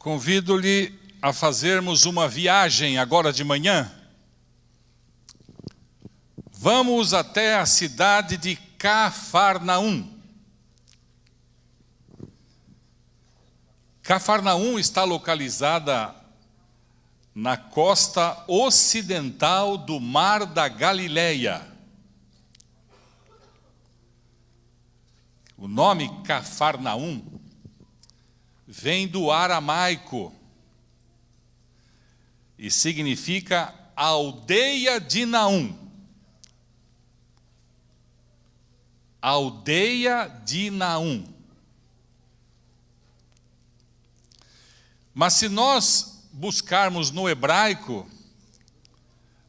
Convido-lhe a fazermos uma viagem agora de manhã. Vamos até a cidade de Cafarnaum. Cafarnaum está localizada na costa ocidental do Mar da Galileia. O nome Cafarnaum vem do aramaico e significa aldeia de Naum. Aldeia de Naum. Mas se nós buscarmos no hebraico,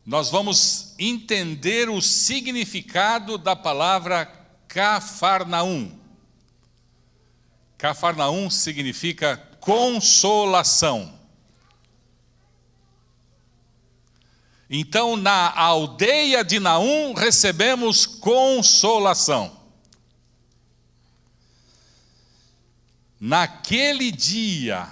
nós vamos entender o significado da palavra Cafarnaum. Cafarnaum significa consolação. Então, na aldeia de Naum, recebemos consolação. Naquele dia,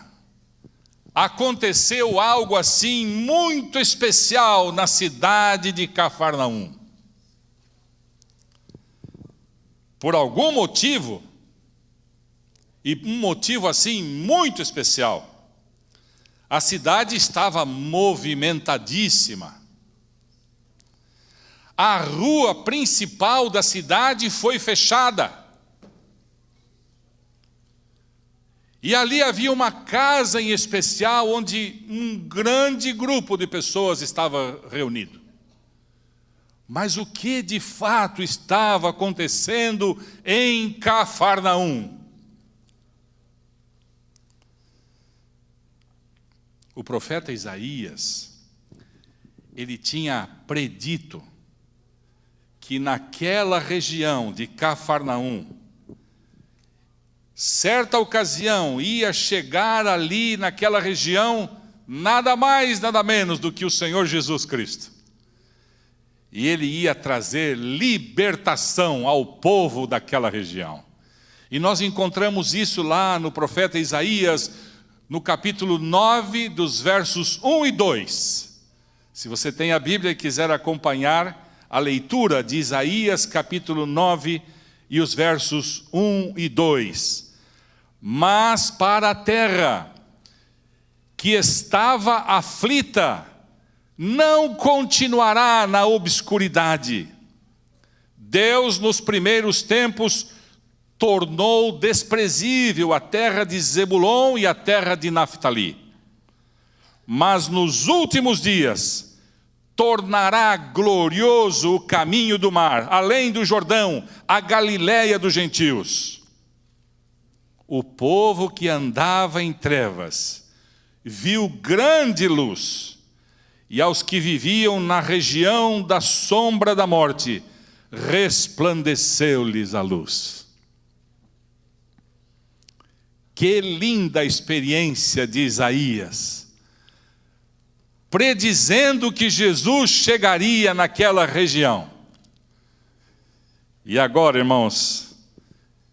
aconteceu algo assim muito especial na cidade de Cafarnaum. Por algum motivo, e um motivo assim muito especial, a cidade estava movimentadíssima. A rua principal da cidade foi fechada. E ali havia uma casa em especial onde um grande grupo de pessoas estava reunido. Mas o que de fato estava acontecendo em Cafarnaum? O profeta Isaías, ele tinha predito que naquela região de Cafarnaum, certa ocasião ia chegar ali naquela região nada mais, nada menos do que o Senhor Jesus Cristo. E ele ia trazer libertação ao povo daquela região. E nós encontramos isso lá no profeta Isaías, no capítulo 9, dos versos 1 e 2. Se você tem a Bíblia e quiser acompanhar a leitura de Isaías, capítulo 9, e os versos 1 e 2. Mas para a terra que estava aflita, não continuará na obscuridade. Deus, nos primeiros tempos, tornou desprezível a terra de Zebulon e a terra de Naftali. Mas nos últimos dias, tornará glorioso o caminho do mar, além do Jordão, a Galileia dos gentios. O povo que andava em trevas viu grande luz, e aos que viviam na região da sombra da morte, resplandeceu-lhes a luz. Que linda experiência de Isaías, predizendo que Jesus chegaria naquela região. E agora, irmãos,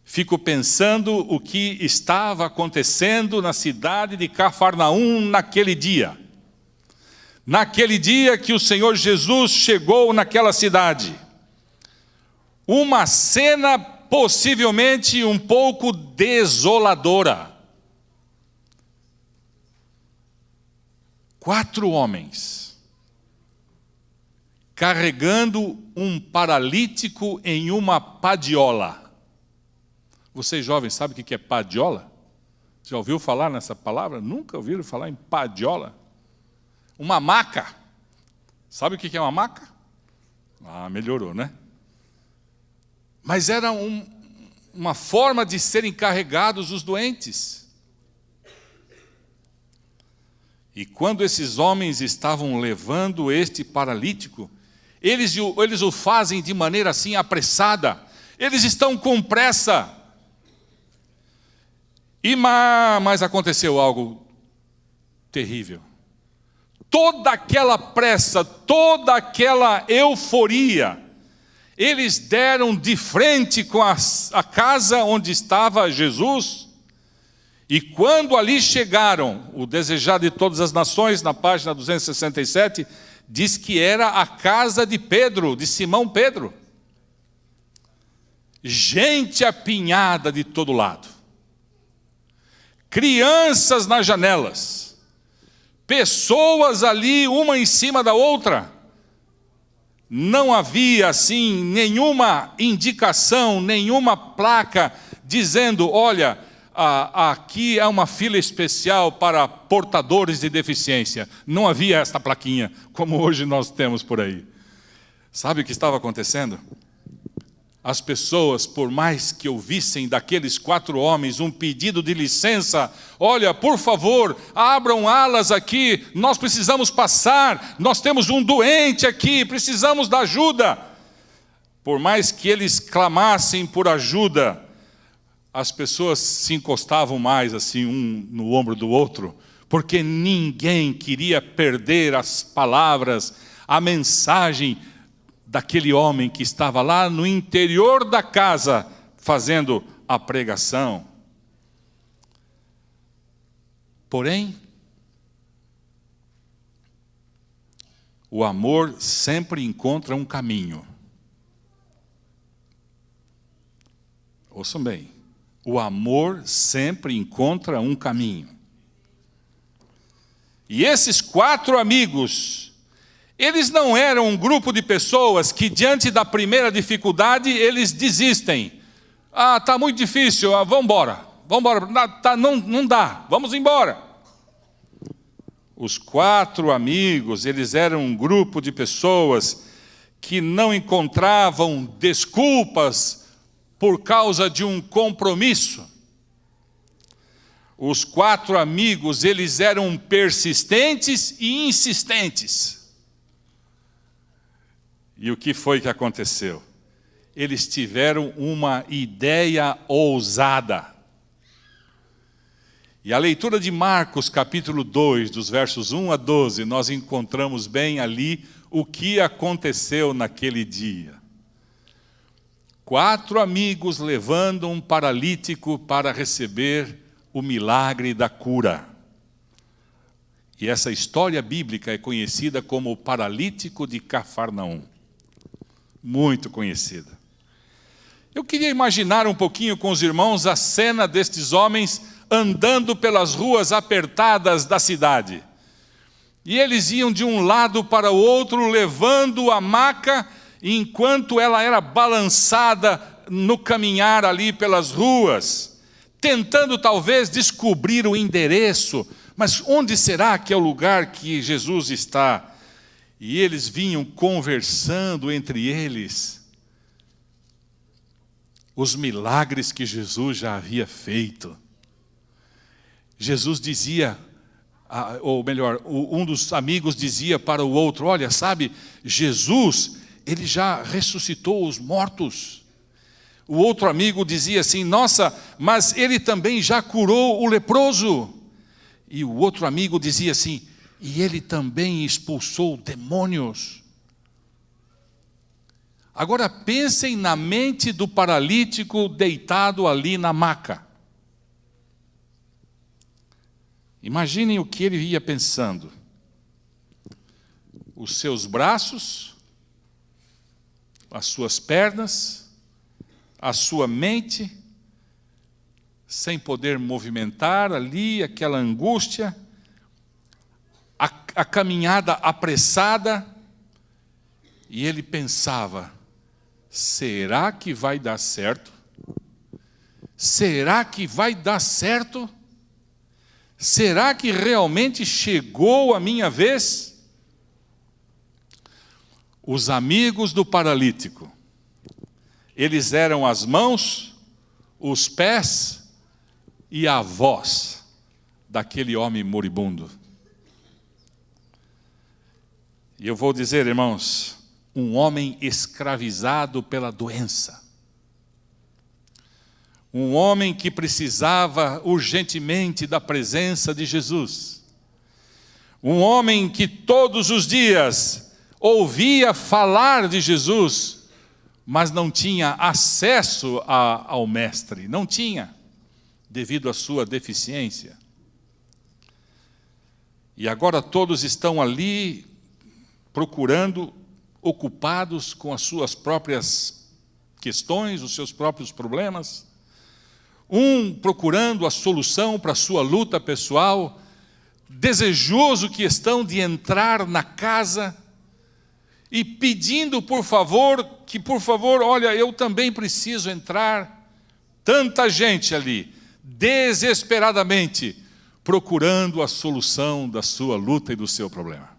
fico pensando o que estava acontecendo na cidade de Cafarnaum naquele dia. Naquele dia que o Senhor Jesus chegou naquela cidade. Uma cena possivelmente um pouco desoladora. 4 homens carregando um paralítico em uma padiola. Vocês jovens sabem o que é padiola? Já ouviu falar nessa palavra? Nunca ouviram falar em padiola? Uma maca. Sabe o que é uma maca? Ah, melhorou, né? Mas era uma forma de serem carregados os doentes. E quando esses homens estavam levando este paralítico, eles o fazem de maneira assim apressada. Eles estão com pressa. Mas aconteceu algo terrível. Toda aquela pressa, toda aquela euforia, eles deram de frente com a casa onde estava Jesus E quando ali chegaram, o desejado de todas as nações, na página 267, diz que era a casa de Pedro, de Simão Pedro. Gente apinhada de todo lado. Crianças nas janelas. Pessoas ali, uma em cima da outra. Não havia, assim, nenhuma indicação, nenhuma placa dizendo, olha, aqui é uma fila especial para portadores de deficiência. Não havia esta plaquinha, como hoje nós temos por aí. Sabe o que estava acontecendo? As pessoas, por mais que ouvissem daqueles 4 homens um pedido de licença, olha, por favor, abram alas aqui, nós precisamos passar, nós temos um doente aqui, precisamos da ajuda. Por mais que eles clamassem por ajuda, as pessoas se encostavam mais assim, um no ombro do outro, porque ninguém queria perder as palavras, a mensagem daquele homem que estava lá no interior da casa, fazendo a pregação. Porém, o amor sempre encontra um caminho. Ouçam bem, o amor sempre encontra um caminho. E esses 4 amigos, eles não eram um grupo de pessoas que, diante da primeira dificuldade, eles desistem. Está muito difícil, vamos embora. Não dá, vamos embora. Os 4 amigos, eles eram um grupo de pessoas que não encontravam desculpas por causa de um compromisso. Os 4 amigos, eles eram persistentes e insistentes. E o que foi que aconteceu? Eles tiveram uma ideia ousada. E a leitura de Marcos, capítulo 2, dos versos 1 a 12, nós encontramos bem ali o que aconteceu naquele dia. 4 amigos levando um paralítico para receber o milagre da cura. E essa história bíblica é conhecida como o paralítico de Cafarnaum. Muito conhecida. Eu queria imaginar um pouquinho com os irmãos a cena destes homens andando pelas ruas apertadas da cidade. E eles iam de um lado para o outro, levando a maca, enquanto ela era balançada no caminhar ali pelas ruas, tentando talvez descobrir o endereço. Mas onde será que é o lugar que Jesus está? E eles vinham conversando entre eles os milagres que Jesus já havia feito. Jesus dizia, ou melhor, um dos amigos dizia para o outro, olha, sabe, Jesus, ele já ressuscitou os mortos. O outro amigo dizia assim, nossa, mas ele também já curou o leproso. E o outro amigo dizia assim, e ele também expulsou demônios. Agora pensem na mente do paralítico deitado ali na maca. Imaginem o que ele ia pensando. Os seus braços, as suas pernas, a sua mente, sem poder movimentar ali, aquela angústia, a caminhada apressada, e ele pensava, será que vai dar certo? Será que vai dar certo? Será que realmente chegou a minha vez? Os amigos do paralítico, eles eram as mãos, os pés e a voz daquele homem moribundo. E eu vou dizer, irmãos, um homem escravizado pela doença. Um homem que precisava urgentemente da presença de Jesus. Um homem que todos os dias ouvia falar de Jesus, mas não tinha acesso ao Mestre, não tinha. devido à sua deficiência. E agora todos estão ali procurando, ocupados com as suas próprias questões, os seus próprios problemas. Um procurando a solução para a sua luta pessoal, desejoso que estão de entrar na casa e pedindo por favor, olha, eu também preciso entrar. Tanta gente ali, desesperadamente, procurando a solução da sua luta e do seu problema.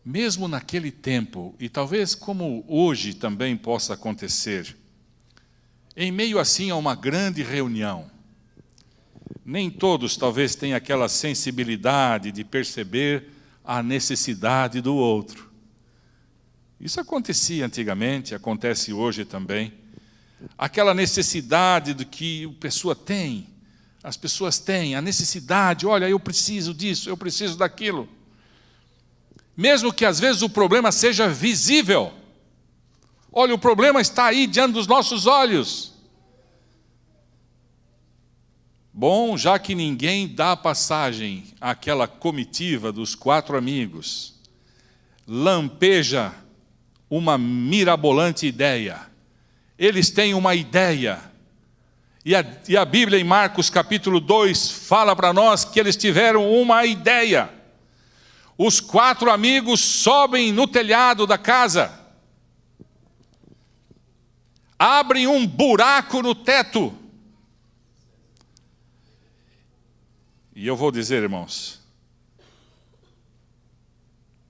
Mesmo naquele tempo, e talvez como hoje também possa acontecer, em meio assim a uma grande reunião, nem todos talvez tenham aquela sensibilidade de perceber a necessidade do outro. Isso acontecia antigamente, acontece hoje também. Aquela necessidade do que a pessoa tem, as pessoas têm, a necessidade, olha, eu preciso disso, eu preciso daquilo. Mesmo que às vezes o problema seja visível. Olha, o problema está aí diante dos nossos olhos. Bom, já que ninguém dá passagem àquela comitiva dos 4 amigos, lampeja uma mirabolante ideia. Eles têm uma ideia. E a Bíblia em Marcos capítulo 2 fala para nós que eles tiveram uma ideia. Os 4 amigos sobem no telhado da casa. Abrem um buraco no teto. E eu vou dizer, irmãos,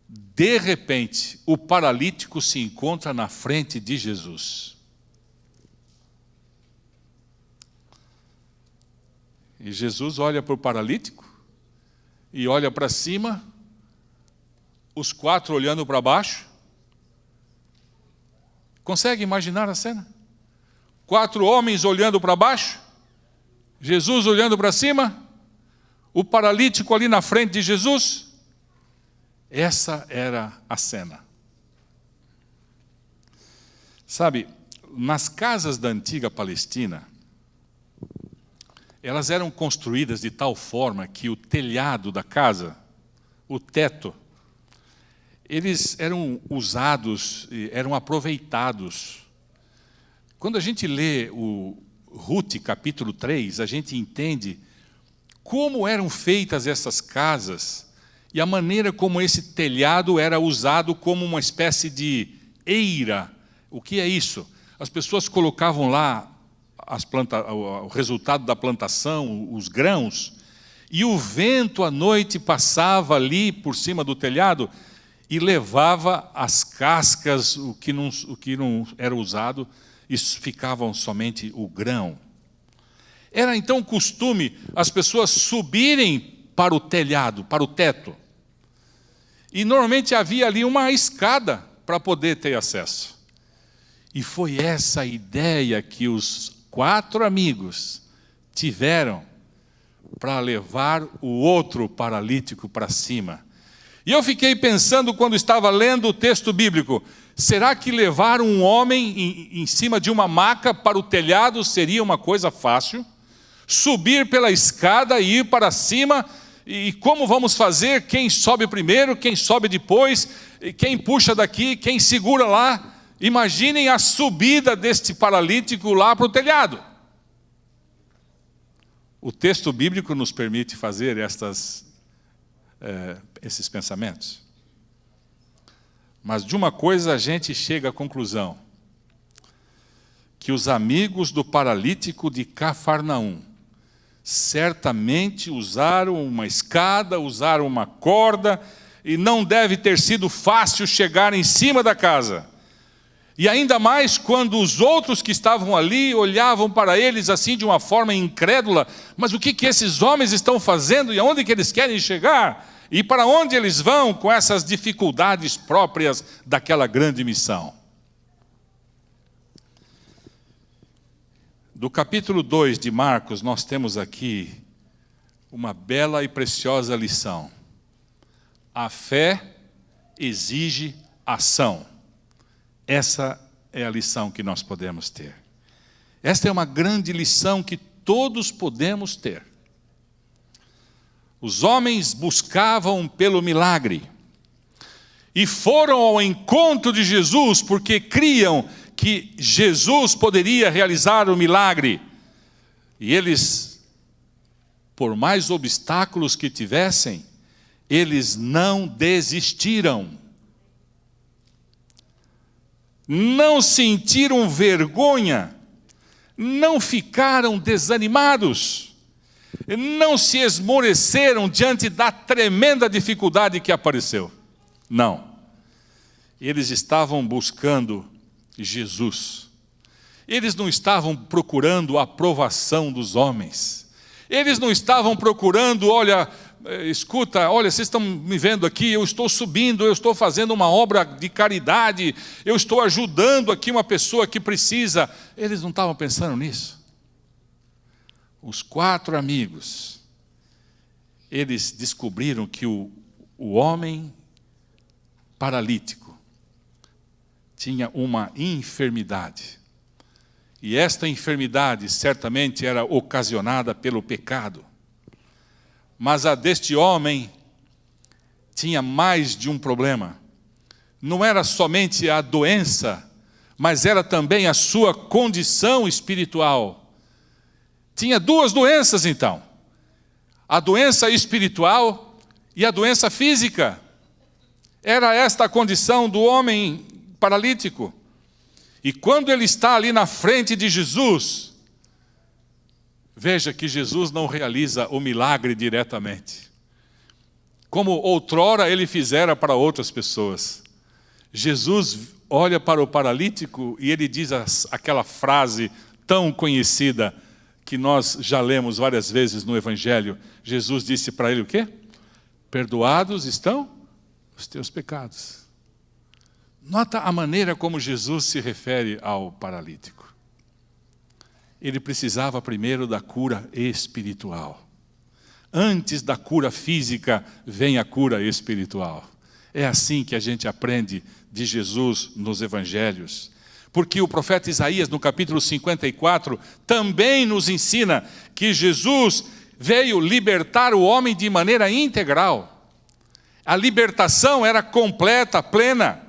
de repente, o paralítico se encontra na frente de Jesus. E Jesus olha para o paralítico e olha para cima, os 4 olhando para baixo. Consegue imaginar a cena? 4 homens olhando para baixo, Jesus olhando para cima, o paralítico ali na frente de Jesus. Essa era a cena. Sabe, nas casas da antiga Palestina, elas eram construídas de tal forma que o telhado da casa, o teto, eles eram usados, eram aproveitados. Quando a gente lê o Ruth capítulo 3, a gente entende como eram feitas essas casas e a maneira como esse telhado era usado como uma espécie de eira. O que é isso? As pessoas colocavam lá o resultado da plantação, os grãos, e o vento à noite passava ali por cima do telhado e levava as cascas, o que não era usado, e ficavam somente o grão. Era então costume as pessoas subirem para o telhado, para o teto. E normalmente havia ali uma escada para poder ter acesso. E foi essa a ideia que os 4 amigos tiveram para levar o outro paralítico para cima. E eu fiquei pensando quando estava lendo o texto bíblico, será que levar um homem em cima de uma maca para o telhado seria uma coisa fácil? Subir pela escada e ir para cima, e como vamos fazer? Quem sobe primeiro, quem sobe depois, quem puxa daqui, quem segura lá? Imaginem a subida deste paralítico lá para o telhado. O texto bíblico nos permite fazer esses pensamentos. Mas de uma coisa a gente chega à conclusão, que os amigos do paralítico de Cafarnaum certamente usaram uma escada, usaram uma corda, e não deve ter sido fácil chegar em cima da casa. E ainda mais quando os outros que estavam ali olhavam para eles assim de uma forma incrédula, mas o que esses homens estão fazendo e aonde que eles querem chegar? E para onde eles vão com essas dificuldades próprias daquela grande missão? Do capítulo 2 de Marcos, nós temos aqui uma bela e preciosa lição. A fé exige ação. Essa é a lição que nós podemos ter. Esta é uma grande lição que todos podemos ter. Os homens buscavam pelo milagre e foram ao encontro de Jesus porque criam que Jesus poderia realizar o milagre. E eles, por mais obstáculos que tivessem, eles não desistiram. Não sentiram vergonha, não ficaram desanimados, não se esmoreceram diante da tremenda dificuldade que apareceu. Não. Eles estavam buscando Jesus. Eles não estavam procurando a aprovação dos homens. Eles não estavam procurando, olha, escuta, olha, vocês estão me vendo aqui, eu estou subindo, eu estou fazendo uma obra de caridade, eu estou ajudando aqui uma pessoa que precisa. Eles não estavam pensando nisso. Os 4 amigos, eles descobriram que o homem paralítico tinha uma enfermidade. E esta enfermidade certamente era ocasionada pelo pecado. Mas a deste homem tinha mais de um problema. Não era somente a doença, mas era também a sua condição espiritual. Tinha 2 doenças então. A doença espiritual e a doença física. Era esta a condição do homem paralítico. E quando ele está ali na frente de Jesus, veja que Jesus não realiza o milagre diretamente, como outrora ele fizera para outras pessoas. Jesus olha para o paralítico e ele diz aquela frase tão conhecida que nós já lemos várias vezes no Evangelho. Jesus disse para ele o quê? Perdoados estão os teus pecados. Nota a maneira como Jesus se refere ao paralítico. Ele precisava primeiro da cura espiritual. Antes da cura física, vem a cura espiritual. É assim que a gente aprende de Jesus nos Evangelhos. Porque o profeta Isaías, no capítulo 54, também nos ensina que Jesus veio libertar o homem de maneira integral. A libertação era completa, plena.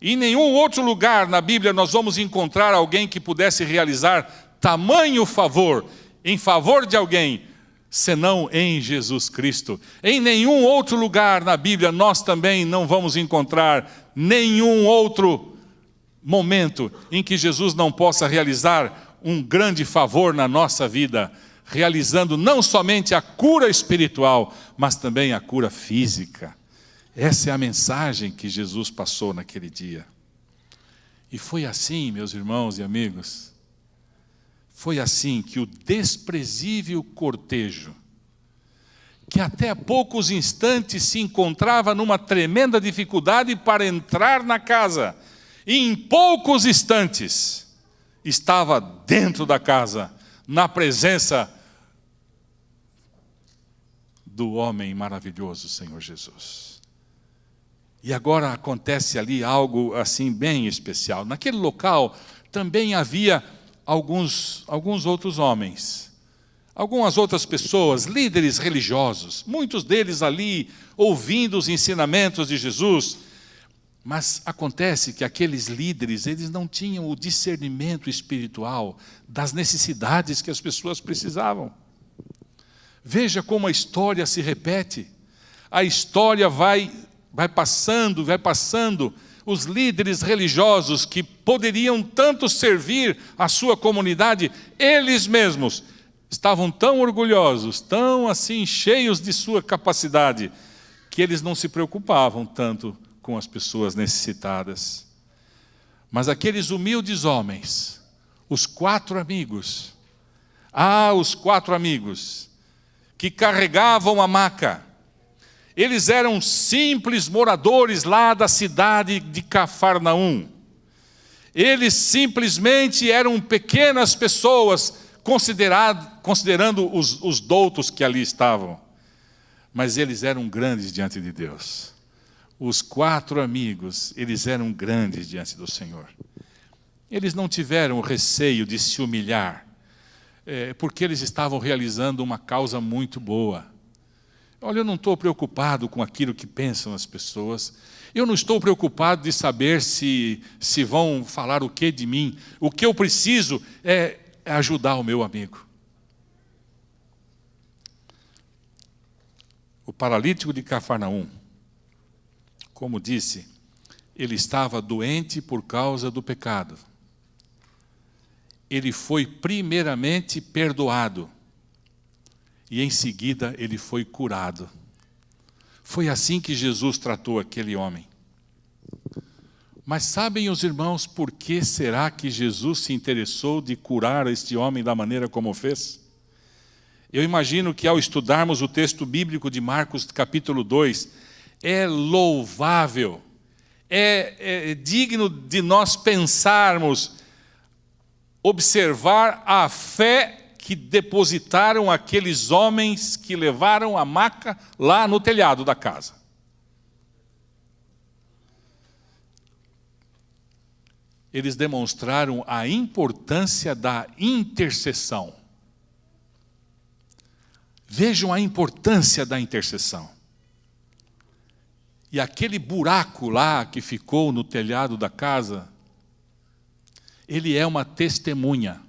Em nenhum outro lugar na Bíblia nós vamos encontrar alguém que pudesse realizar tamanho favor, em favor de alguém, senão em Jesus Cristo. Em nenhum outro lugar na Bíblia nós também não vamos encontrar nenhum outro momento em que Jesus não possa realizar um grande favor na nossa vida, realizando não somente a cura espiritual, mas também a cura física. Essa é a mensagem que Jesus passou naquele dia. E foi assim, meus irmãos e amigos, foi assim que o desprezível cortejo, que até há poucos instantes se encontrava numa tremenda dificuldade para entrar na casa, e em poucos instantes estava dentro da casa, na presença do homem maravilhoso, Senhor Jesus. E agora acontece ali algo assim bem especial. Naquele local também havia alguns outros homens, algumas outras pessoas, líderes religiosos, muitos deles ali ouvindo os ensinamentos de Jesus. Mas acontece que aqueles líderes, eles não tinham o discernimento espiritual das necessidades que as pessoas precisavam. Veja como a história se repete. A história vai passando. Os líderes religiosos que poderiam tanto servir a sua comunidade, eles mesmos estavam tão orgulhosos, tão assim cheios de sua capacidade, que eles não se preocupavam tanto com as pessoas necessitadas. Mas aqueles humildes homens, os 4 amigos, os 4 amigos que carregavam a maca, eles eram simples moradores lá da cidade de Cafarnaum. Eles simplesmente eram pequenas pessoas, considerando os doutos que ali estavam. Mas eles eram grandes diante de Deus. Os 4 amigos, eles eram grandes diante do Senhor. Eles não tiveram receio de se humilhar, porque eles estavam realizando uma causa muito boa. Olha, eu não estou preocupado com aquilo que pensam as pessoas. Eu não estou preocupado de saber se vão falar o que de mim. O que eu preciso é ajudar o meu amigo. O paralítico de Cafarnaum, como disse, ele estava doente por causa do pecado. Ele foi primeiramente perdoado. E em seguida ele foi curado. Foi assim que Jesus tratou aquele homem. Mas sabem os irmãos por que será que Jesus se interessou de curar este homem da maneira como fez? Eu imagino que ao estudarmos o texto bíblico de Marcos capítulo 2, é louvável, é digno de nós pensarmos, observar a fé que depositaram aqueles homens que levaram a maca lá no telhado da casa. Eles demonstraram a importância da intercessão. Vejam a importância da intercessão. E aquele buraco lá que ficou no telhado da casa, ele é uma testemunha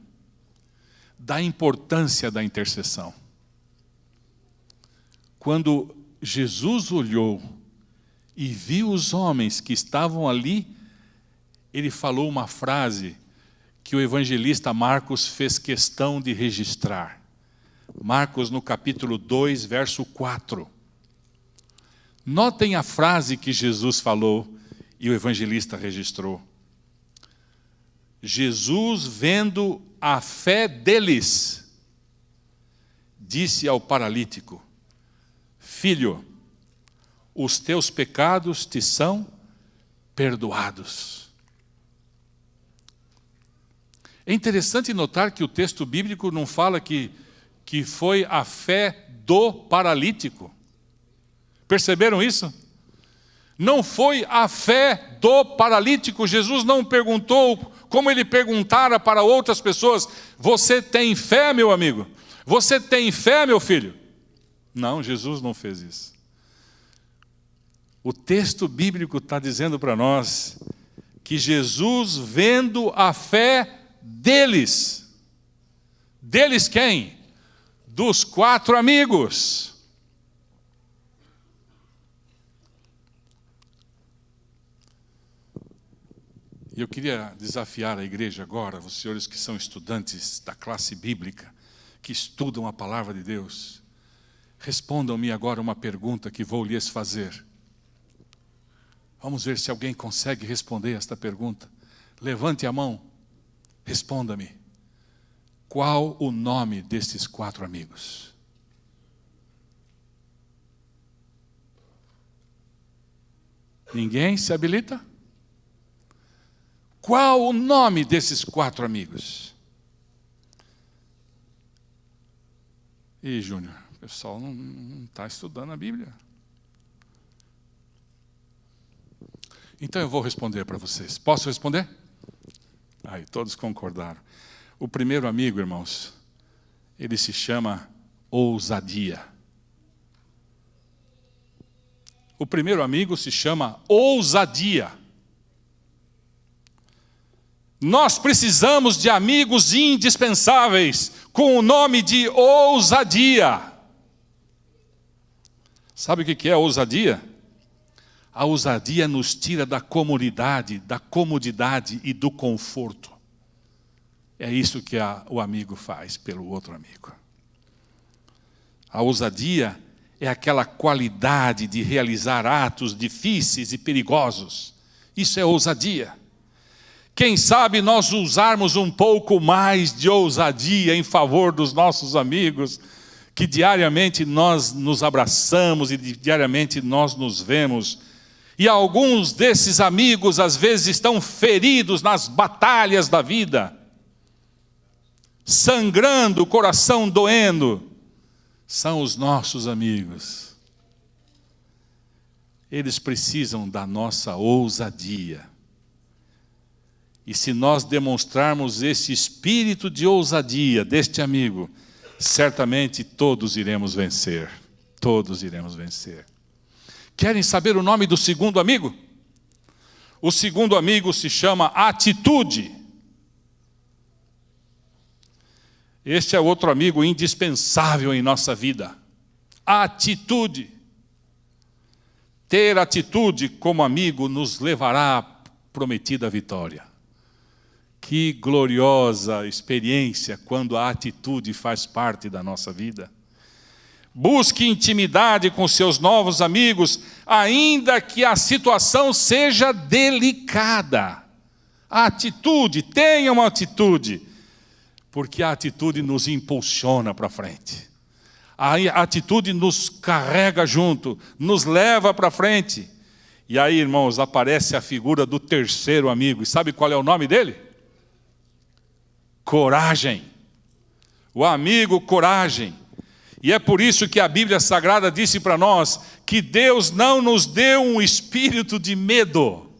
da importância da intercessão. Quando Jesus olhou e viu os homens que estavam ali, ele falou uma frase que o evangelista Marcos fez questão de registrar. Marcos no capítulo 2, verso 4. Notem a frase que Jesus falou e o evangelista registrou. Jesus, vendo a fé deles, disse ao paralítico: Filho, os teus pecados te são perdoados. É interessante notar que o texto bíblico não fala que foi a fé do paralítico. Perceberam isso? Não foi a fé do paralítico. Jesus não perguntou, como ele perguntara para outras pessoas: você tem fé, meu amigo? Você tem fé, meu filho? Não, Jesus não fez isso. O texto bíblico está dizendo para nós que Jesus, vendo a fé deles. Deles quem? Dos 4 amigos. E eu queria desafiar a igreja agora, os senhores que são estudantes da classe bíblica, que estudam a palavra de Deus, respondam-me agora uma pergunta que vou lhes fazer. Vamos ver se alguém consegue responder esta pergunta. Levante a mão, responda-me. Qual o nome destes 4 amigos? Ninguém se habilita? Qual o nome desses 4 amigos? E Júnior, o pessoal não está estudando a Bíblia. Então eu vou responder para vocês. Posso responder? Aí, todos concordaram. O primeiro amigo, irmãos, ele se chama ousadia. O primeiro amigo se chama ousadia. Nós precisamos de amigos indispensáveis com o nome de ousadia. Sabe o que é ousadia? A ousadia nos tira da comodidade e do conforto. É isso que o amigo faz pelo outro amigo. A ousadia é aquela qualidade de realizar atos difíceis e perigosos. Isso é ousadia. Quem sabe nós usarmos um pouco mais de ousadia em favor dos nossos amigos, que diariamente nós nos abraçamos e diariamente nós nos vemos. E alguns desses amigos às vezes estão feridos nas batalhas da vida, sangrando, o coração doendo. São os nossos amigos. Eles precisam da nossa ousadia. E se nós demonstrarmos esse espírito de ousadia deste amigo, certamente todos iremos vencer. Todos iremos vencer. Querem saber o nome do segundo amigo? O segundo amigo se chama atitude. Este é outro amigo indispensável em nossa vida. Atitude. Ter atitude como amigo nos levará à prometida vitória. Que gloriosa experiência quando a atitude faz parte da nossa vida. Busque intimidade com seus novos amigos, ainda que a situação seja delicada. A atitude, tenha uma atitude, porque a atitude nos impulsiona para frente. A atitude nos carrega junto, nos leva para frente. E aí, irmãos, aparece a figura do terceiro amigo. E sabe qual é o nome dele? Coragem. O amigo coragem. E é por isso que a Bíblia Sagrada disse para nós que Deus não nos deu um espírito de medo,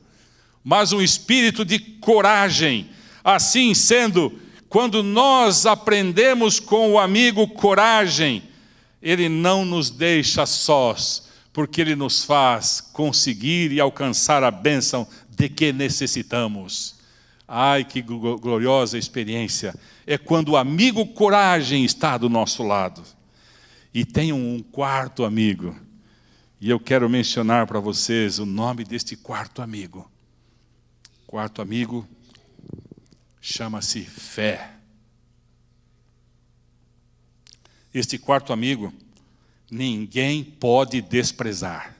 mas um espírito de coragem. Assim sendo, quando nós aprendemos com o amigo coragem, ele não nos deixa sós, porque ele nos faz conseguir e alcançar a bênção de que necessitamos. Ai, que gloriosa experiência! É quando o amigo coragem está do nosso lado. E tem um quarto amigo. E eu quero mencionar para vocês o nome deste quarto amigo. O quarto amigo chama-se fé. Este quarto amigo, ninguém pode desprezar.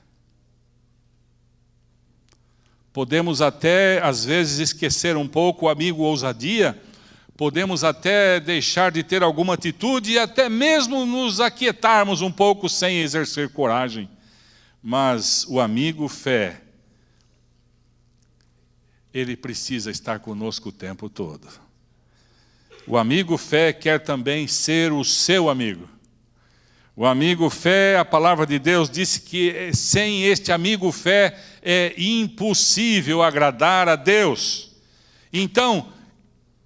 Podemos até, às vezes, esquecer um pouco o amigo ousadia, podemos até deixar de ter alguma atitude e até mesmo nos aquietarmos um pouco sem exercer coragem. Mas o amigo fé, ele precisa estar conosco o tempo todo. O amigo fé quer também ser o seu amigo. O amigo fé, a palavra de Deus disse que sem este amigo fé é impossível agradar a Deus. Então,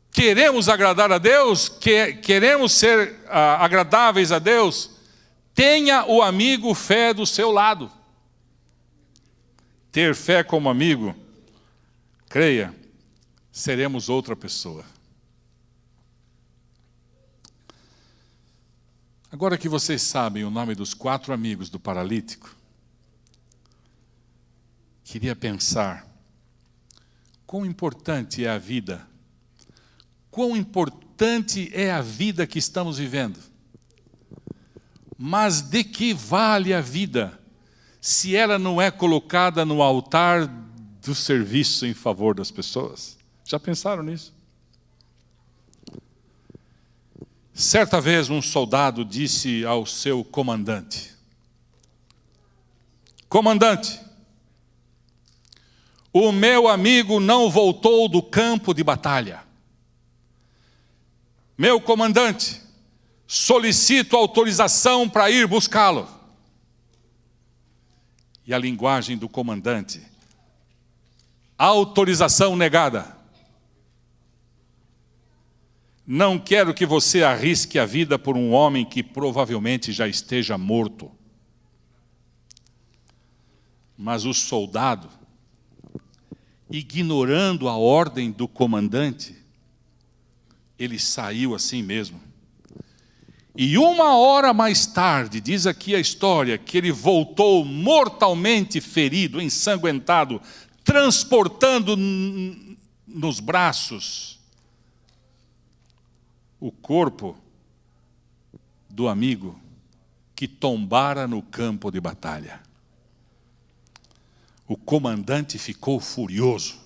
queremos agradar a Deus? Queremos ser agradáveis a Deus? Tenha o amigo fé do seu lado. Ter fé como amigo, creia, seremos outra pessoa. Agora que vocês sabem o nome dos 4 amigos do paralítico, queria pensar, quão importante é a vida, quão importante é a vida que estamos vivendo. Mas de que vale a vida, se ela não é colocada no altar do serviço em favor das pessoas? Já pensaram nisso? Certa vez um soldado disse ao seu comandante: comandante, o meu amigo não voltou do campo de batalha. Meu comandante, solicito autorização para ir buscá-lo. E a linguagem do comandante: autorização negada. Não quero que você arrisque a vida por um homem que provavelmente já esteja morto. Mas o soldado, ignorando a ordem do comandante, ele saiu assim mesmo. E 1 hora mais tarde, diz aqui a história, que ele voltou mortalmente ferido, ensanguentado, transportando nos braços o corpo do amigo que tombara no campo de batalha. O comandante ficou furioso.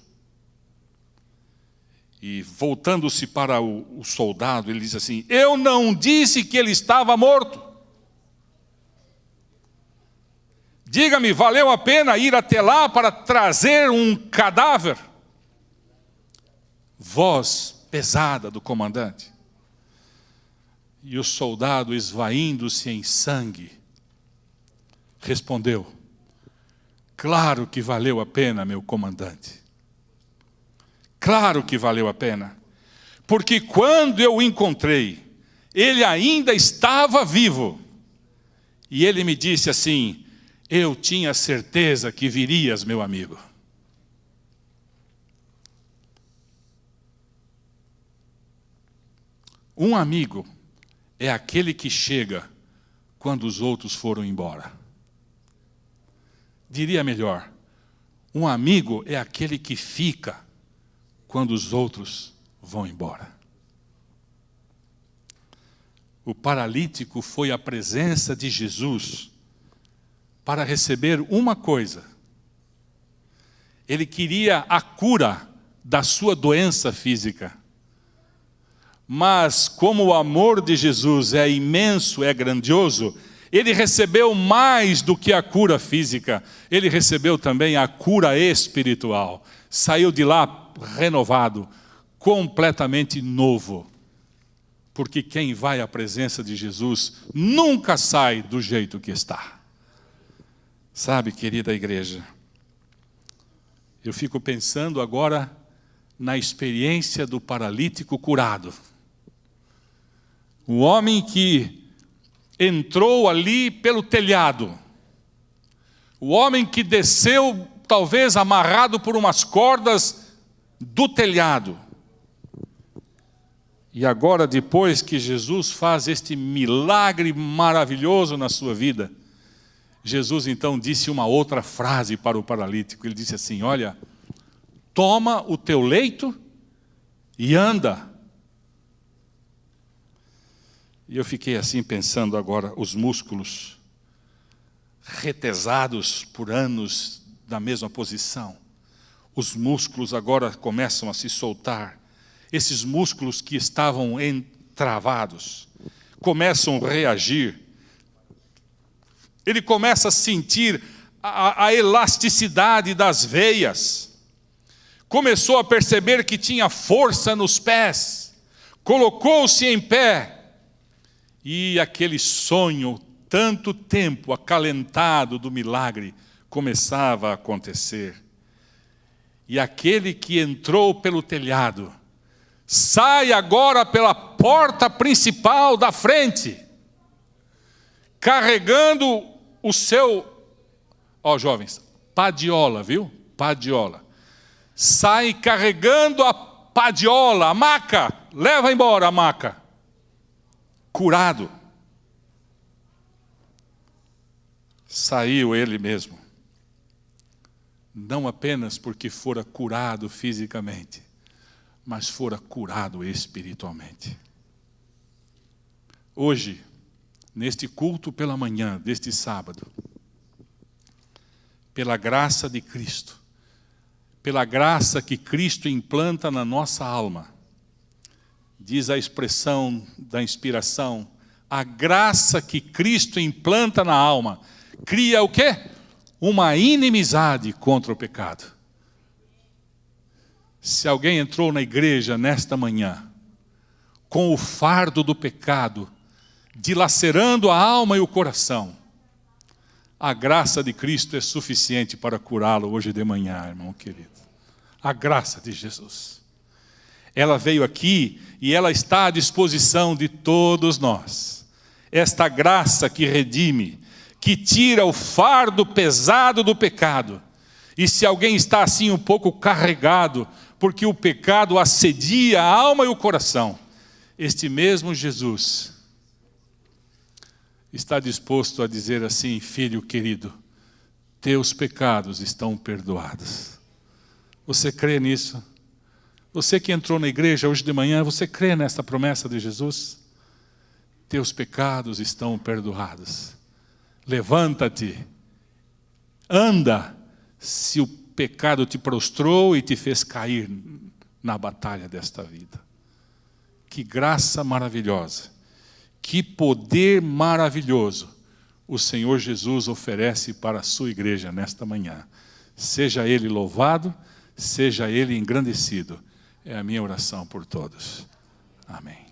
E voltando-se para o soldado, ele disse assim: eu não disse que ele estava morto. Diga-me, valeu a pena ir até lá para trazer um cadáver? Voz pesada do comandante. E o soldado, esvaindo-se em sangue, respondeu: claro que valeu a pena, meu comandante. Claro que valeu a pena. Porque quando eu o encontrei, ele ainda estava vivo. E ele me disse assim: eu tinha certeza que virias, meu amigo. Um amigo é aquele que chega quando os outros foram embora. Diria melhor, um amigo é aquele que fica quando os outros vão embora. O paralítico foi à presença de Jesus para receber uma coisa. Ele queria a cura da sua doença física. Mas como o amor de Jesus é imenso, é grandioso, ele recebeu mais do que a cura física. Ele recebeu também a cura espiritual. Saiu de lá renovado, completamente novo. Porque quem vai à presença de Jesus nunca sai do jeito que está. Sabe, querida igreja, eu fico pensando agora na experiência do paralítico curado. O homem que entrou ali pelo telhado. O homem que desceu, talvez amarrado por umas cordas do telhado. E agora, depois que Jesus faz este milagre maravilhoso na sua vida, Jesus então disse uma outra frase para o paralítico. Ele disse assim: olha, toma o teu leito e anda. E eu fiquei assim pensando agora, os músculos retesados por anos na mesma posição. Os músculos agora começam a se soltar. Esses músculos que estavam entravados começam a reagir. Ele começa a sentir a elasticidade das veias. Começou a perceber que tinha força nos pés. Colocou-se em pé. E aquele sonho, tanto tempo acalentado do milagre, começava a acontecer. E aquele que entrou pelo telhado, sai agora pela porta principal da frente, carregando o seu, jovens, padiola, viu? Padiola. Sai carregando a padiola, a maca, leva embora a maca. Curado. Saiu ele mesmo. Não apenas porque fora curado fisicamente, mas fora curado espiritualmente. Hoje, neste culto pela manhã, deste sábado, pela graça de Cristo, pela graça que Cristo implanta na nossa alma, diz a expressão da inspiração, a graça que Cristo implanta na alma, cria o quê? Uma inimizade contra o pecado. Se alguém entrou na igreja nesta manhã, com o fardo do pecado, dilacerando a alma e o coração, a graça de Cristo é suficiente para curá-lo hoje de manhã, irmão querido. A graça de Jesus. Ela veio aqui e ela está à disposição de todos nós. Esta graça que redime, que tira o fardo pesado do pecado. E se alguém está assim um pouco carregado, porque o pecado assedia a alma e o coração, este mesmo Jesus está disposto a dizer assim: filho querido, teus pecados estão perdoados. Você crê nisso? Você que entrou na igreja hoje de manhã, você crê nessa promessa de Jesus? Teus pecados estão perdoados. Levanta-te, anda, se o pecado te prostrou e te fez cair na batalha desta vida. Que graça maravilhosa, que poder maravilhoso o Senhor Jesus oferece para a sua igreja nesta manhã. Seja Ele louvado, seja Ele engrandecido. É a minha oração por todos. Amém.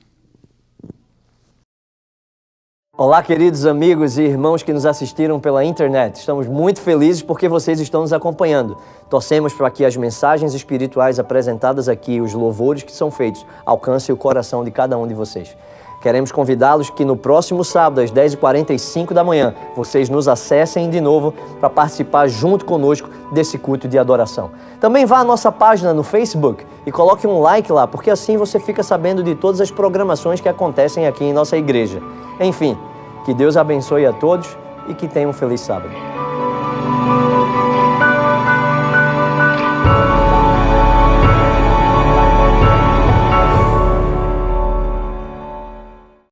Olá, queridos amigos e irmãos que nos assistiram pela internet. Estamos muito felizes porque vocês estão nos acompanhando. Torcemos para que as mensagens espirituais apresentadas aqui, os louvores que são feitos, alcancem o coração de cada um de vocês. Queremos convidá-los que no próximo sábado, às 10h45 da manhã, vocês nos acessem de novo para participar junto conosco desse culto de adoração. Também vá à nossa página no Facebook e coloque um like lá, porque assim você fica sabendo de todas as programações que acontecem aqui em nossa igreja. Enfim, que Deus abençoe a todos e que tenham um feliz sábado.